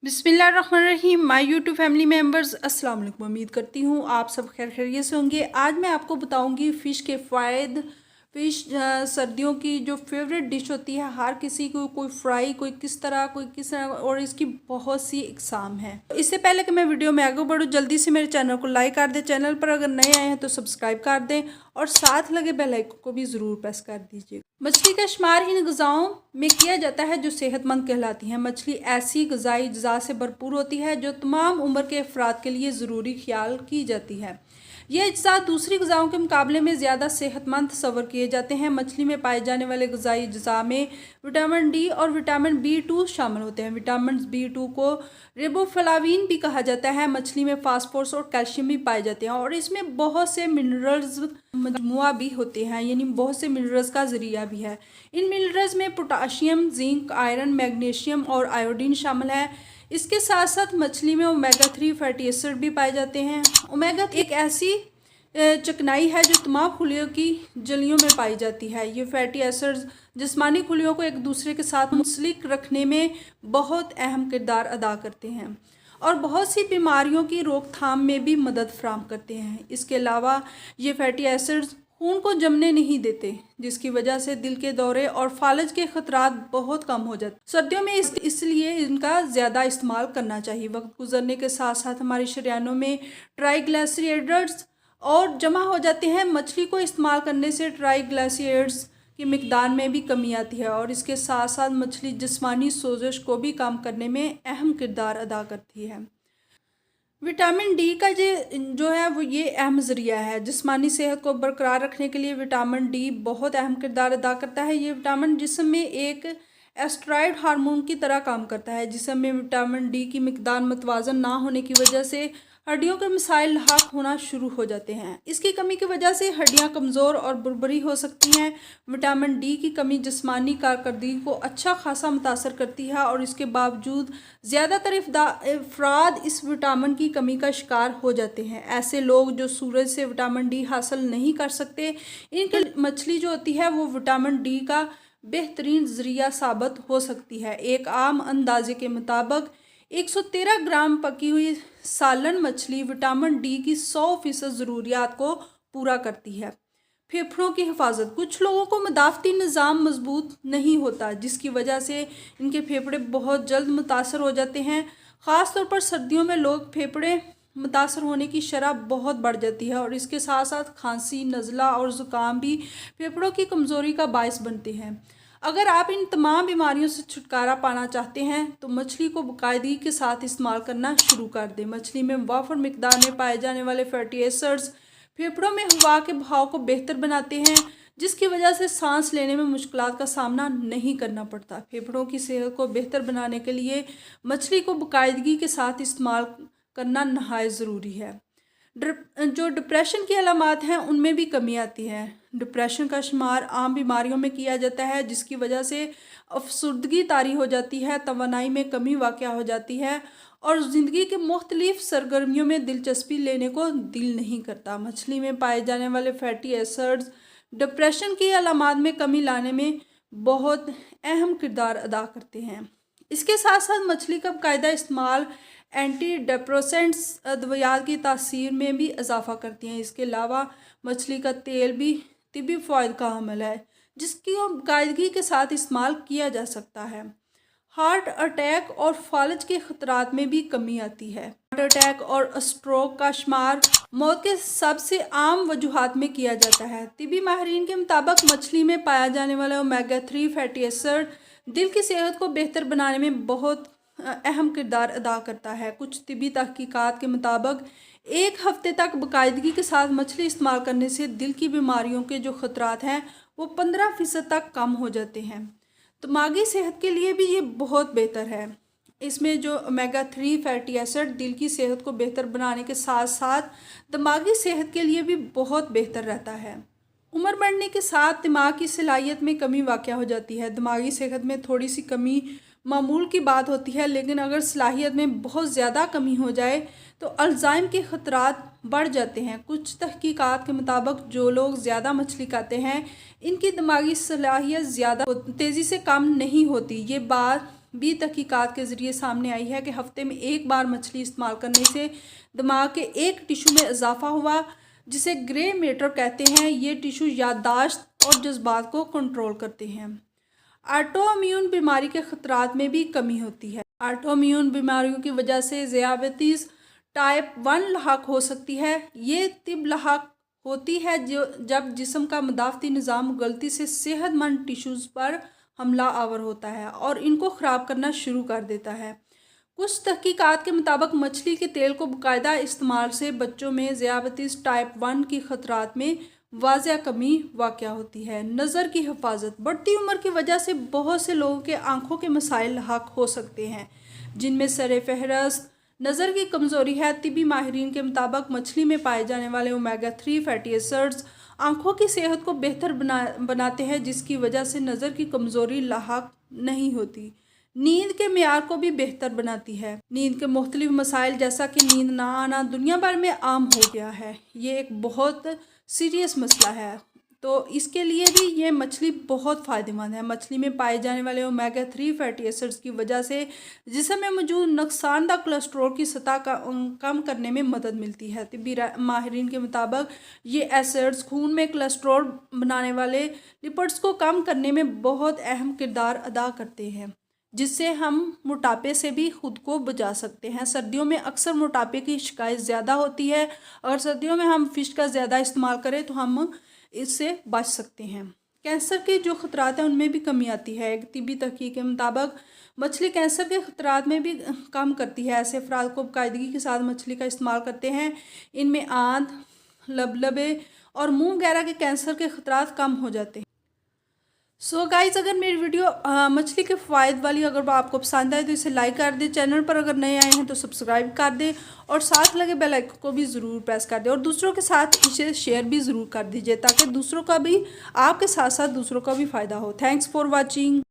बिस्मिल्लाहिर्रहमानिर्रहीम। My YouTube family members, अस्सलाम वालेकुम। उम्मीद करती हूँ आप सब खैर खैरियत से होंगे। आज मैं आपको बताऊँगी फ़िश के फ़ायदे। फ़िश सर्दियों की जो फेवरेट डिश होती है हर किसी को, कोई फ्राई, कोई किस तरह, और इसकी बहुत सी इकसाम हैं। इससे पहले कि मैं वीडियो में आगे बढ़ूँ, जल्दी से मेरे चैनल को लाइक कर दें। चैनल पर अगर नए आए हैं तो सब्सक्राइब कर दें और साथ लगे बेल आइकन को भी ज़रूर प्रेस कर दीजिए। मछली का शुमार इन ग़िज़ाओं में किया जाता है जो सेहतमंद कहलाती हैं। मछली ऐसी ग़िज़ाई अज्जा से भरपूर होती है जो तमाम उम्र के अफराद के लिए ज़रूरी ख्याल की जाती है। ये अज्जा दूसरी ग़िज़ाओं के मुकाबले में ज़्यादा सेहतमंद तस्वर किए जाते हैं। मछली में पाए जाने वाले ग़िज़ाई अज्जा में विटामिन डी और विटामिन B2 शामिल होते हैं। विटामिन B2 को रिबोफ्लाविन भी कहा जाता है। मछली में फास्फोरस और कैल्शियम भी पाए जाते हैं और इसमें बहुत से मिनरल्स मजमुआ भी होते हैं, यानी बहुत से मिनरल्स का ज़रिया भी है। इन मिनरल्स में पोटाशियम, जिंक, आयरन, मैग्नीशियम और आयोडीन शामिल है। इसके साथ साथ मछली में ओमेगा 3 फैटी एसिड भी पाए जाते हैं। ओमेगा एक ऐसी चिकनाई है जो तमाम खुलियों की जलियों में पाई जाती है। ये फैटी एसिड्स जिस्मानी खुलियों को एक दूसरे के साथ मुंसलिक रखने में बहुत अहम किरदार अदा करते हैं और बहुत सी बीमारियों की रोकथाम में भी मदद फराहम करते हैं। इसके अलावा ये फैटी एसिड्स खून को जमने नहीं देते, जिसकी वजह से दिल के दौरे और फालज के खतरात बहुत कम हो जाते। सर्दियों में इसलिए इनका ज़्यादा इस्तेमाल करना चाहिए। वक्त गुजरने के साथ साथ हमारी शरीरों में ट्राइग्लिसराइड्स और जमा हो जाते हैं। मछली को इस्तेमाल करने से ट्राइग्लिसराइड्स की मिकदार में भी कमी आती है और इसके साथ साथ मछली जिस्मानी सोजिश को भी कम करने में अहम किरदार अदा करती है। विटामिन डी का जो है वो ये अहम ज़रिया है। जिस्मानी सेहत को बरकरार रखने के लिए विटामिन डी बहुत अहम किरदार अदा करता है। ये विटामिन जिस्म में एक एस्ट्राइड हार्मोन की तरह काम करता है। जिस्म में विटामिन डी की मिकदार मतवाज़न ना होने की वजह से हड्डियों के मसाइल लाक होना शुरू हो जाते हैं। इसकी कमी की वजह से हड्डियां कमज़ोर और बुरबरी हो सकती हैं। विटामिन डी की कमी जिस्मानी कारकर्दगी को अच्छा खासा मुतासर करती है और इसके बावजूद ज़्यादातर अफराद इस विटामिन की कमी का शिकार हो जाते हैं। ऐसे लोग जो सूरज से विटामिन डी हासिल नहीं कर सकते, इनके मछली जो होती है वो विटामिन डी का बेहतरीन ज़रिया साबित हो सकती है। एक आम अंदाजे के मुताबिक 113 ग्राम पकी हुई सालन मछली विटामिन डी की 100% ज़रूरियात को पूरा करती है। फेफड़ों की हिफाजत। कुछ लोगों को मदाफ़ती निज़ाम मजबूत नहीं होता, जिसकी वजह से इनके फेफड़े बहुत जल्द मुतासर हो जाते हैं। ख़ास तौर पर सर्दियों में लोग फेफड़े मुतासर होने की शरह बहुत बढ़ जाती है और इसके साथ साथ खांसी, नज़ला और ज़ुकाम भी फेफड़ों की कमज़ोरी का बायस बनते हैं। अगर आप इन तमाम बीमारियों से छुटकारा पाना चाहते हैं तो मछली को बाकायदगी के साथ इस्तेमाल करना शुरू कर दें। मछली में वाफर मिकदार में पाए जाने वाले फैटी एसिड्स फेफड़ों में हवा के बहाव को बेहतर बनाते हैं, जिसकी वजह से सांस लेने में मुश्किलात का सामना नहीं करना पड़ता। फेफड़ों की सेहत को बेहतर बनाने के लिए मछली को बाकायदगी के साथ इस्तेमाल करना नहायत ज़रूरी है। जो डिप्रेशन की अलामात हैं उनमें भी कमी आती है। डिप्रेशन का शुमार आम बीमारियों में किया जाता है, जिसकी वजह से अफसरदगी तारी हो जाती है, तवानाई में कमी वाक़या हो जाती है और ज़िंदगी के मुख्तलिफ सरगर्मियों में दिलचस्पी लेने को दिल नहीं करता। मछली में पाए जाने वाले फैटी एसिड्स डिप्रेशन की अलामात में कमी लाने में बहुत अहम किरदार अदा करते हैं। इसके साथ साथ मछली का बाकायदा इस्तेमाल एंटी डिप्रेसेंट्स अद्वियात की तासीर में भी इजाफ़ा करती हैं। इसके अलावा मछली का तेल भी तिब्बी फ़ायदे का अमल है, जिसकी बाकायदगी के साथ इस्तेमाल किया जा सकता है। हार्ट अटैक और फालज के ख़तरात में भी कमी आती है। हार्ट अटैक और स्ट्रोक का शुमार मौत के सबसे आम वजूहात में किया जाता है। तिब्बी माहिरीन के मुताबिक मछली में पाया जाने वाला ओमेगा 3 फैटी एसिड दिल की सेहत को बेहतर बनाने में बहुत अहम किरदार अदा करता है। कुछ तिब्बी तहकीकात के मुताबिक एक हफ्ते तक बाकायदगी के साथ मछली इस्तेमाल करने से दिल की बीमारियों के जो ख़तरात हैं वो 15% तक कम हो जाते हैं। दिमागी सेहत के लिए भी ये बहुत बेहतर है। इसमें जो ओमेगा 3 फैटी एसिड दिल की सेहत को बेहतर बनाने के साथ साथ दिमागी सेहत के लिए भी बहुत बेहतर रहता है। उम्र बढ़ने के साथ दिमाग की सलाहियत में कमी वाक़या हो जाती है। दिमागी सेहत में थोड़ी सी कमी मामूल की बात होती है, लेकिन अगर सलाहियत में बहुत ज़्यादा कमी हो जाए तो अल्ज़ाइमर के ख़तरात बढ़ जाते हैं। कुछ तहकीकात के मुताबिक जो लोग ज़्यादा मछली खाते हैं इनकी दिमागी सलाहियत ज़्यादा तेज़ी से कम नहीं होती। ये बात भी तहकीकात के ज़रिए सामने आई है कि हफ्ते में एक बार मछली इस्तेमाल करने से दिमाग के एक टिश्यू में इजाफा हुआ, जिसे ग्रे मैटर कहते हैं। ये टिश्यू याददाश्त और जज्बात को कंट्रोल करते हैं। ऑटोइम्यून बीमारी के ख़तरात में भी कमी होती है। ऑटोइम्यून बीमारियों की वजह से ज़ियाबतीस टाइप 1 लाहक हो सकती है। ये तब लाहक होती है जब जिस्म का मदाफ़ती निज़ाम गलती से सेहतमंद टिश्यूज़ पर हमला आवर होता है और इनको ख़राब करना शुरू कर देता है। कुछ तहकीकात के मुताबिक मछली के तेल को बाकायदा इस्तेमाल से बच्चों में ज़ियाबतीस टाइप 1 की ख़तरात में वाज़ह कमी वाक़या होती है। नज़र की हिफाजत। बढ़ती उम्र की वजह से बहुत से लोगों के आँखों के मसाइल लाहक हो सकते हैं, जिनमें सर फहरस्त नज़र की कमज़ोरी है। तिबी माहिरीन के मुताबिक मछली में पाए जाने वाले ओमेगा 3 फैटी एसिड्स आँखों की सेहत को बेहतर बनाते हैं, जिसकी वजह से नज़र की कमज़ोरी लाहक नहीं होती। नींद के मेयार को भी बेहतर बनाती है। नींद के मुख्तलिफ मसाइल जैसा कि नींद ना आना दुनिया भर में आम हो गया है। ये एक बहुत सीरियस मसला है, तो इसके लिए भी ये मछली बहुत फ़ायदेमंद है। मछली में पाए जाने वाले ओमेगा 3 फैटी एसिड्स की वजह से जिस्म में मौजूद नुकसानदा कोलेस्ट्रॉल की सतह का कम करने में मदद मिलती है। तिब्बी माहिरीन के मुताबिक ये एसिड्स खून में कोलेस्ट्रॉल बनाने वाले लिपिड्स को कम करने में बहुत अहम किरदार अदा करते हैं, जिससे हम मोटापे से भी खुद को बचा सकते हैं। सर्दियों में अक्सर मोटापे की शिकायत ज़्यादा होती है। अगर सर्दियों में हम फ़िश का ज़्यादा इस्तेमाल करें तो हम इससे बच सकते हैं। कैंसर के जो ख़तरात हैं उनमें भी कमी आती है। एक तिब्बी तहकीक के मुताबिक मछली कैंसर के ख़तरात में भी कम करती है। ऐसे अफराद को बाकायदगी के साथ मछली का इस्तेमाल करते हैं, इनमें आंत, लबलबे और मुंह वगैरह के कैंसर के ख़तरात कम हो जाते हैं। सो गाइज, अगर मेरी वीडियो मछली के फ़ायदे वाली अगर वो आपको पसंद आए तो इसे लाइक कर दें। चैनल पर अगर नए आए हैं तो सब्सक्राइब कर दें और साथ लगे बेल आइकन को भी ज़रूर प्रेस कर दें और दूसरों के साथ इसे शेयर भी ज़रूर कर दीजिए, ताकि दूसरों का भी आपके साथ साथ दूसरों का भी फ़ायदा हो। Thanks for watching.